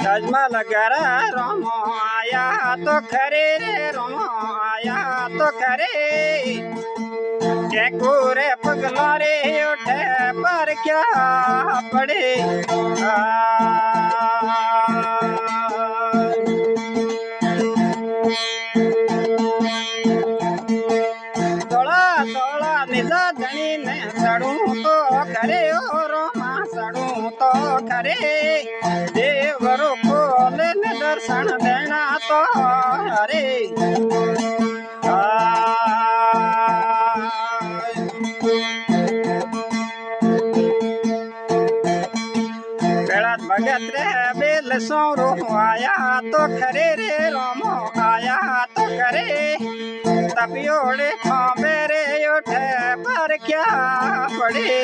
जजमल घर रोमो आया तो खरे रे रोमो आया तो खरे के कोरे पगला रे उठे पर क्या पड़े तोड़ा तोड़ा निजा धनी ने सड़ू तो करे ओ रोमा सड़ू तो करे देवरो खोले ने दर्शन देना तो अरे भगत रे बेल सोरो आया तो खरे रे रोमो आया तो करे तपियोड़े खांबे रे उठे पर क्या पड़े।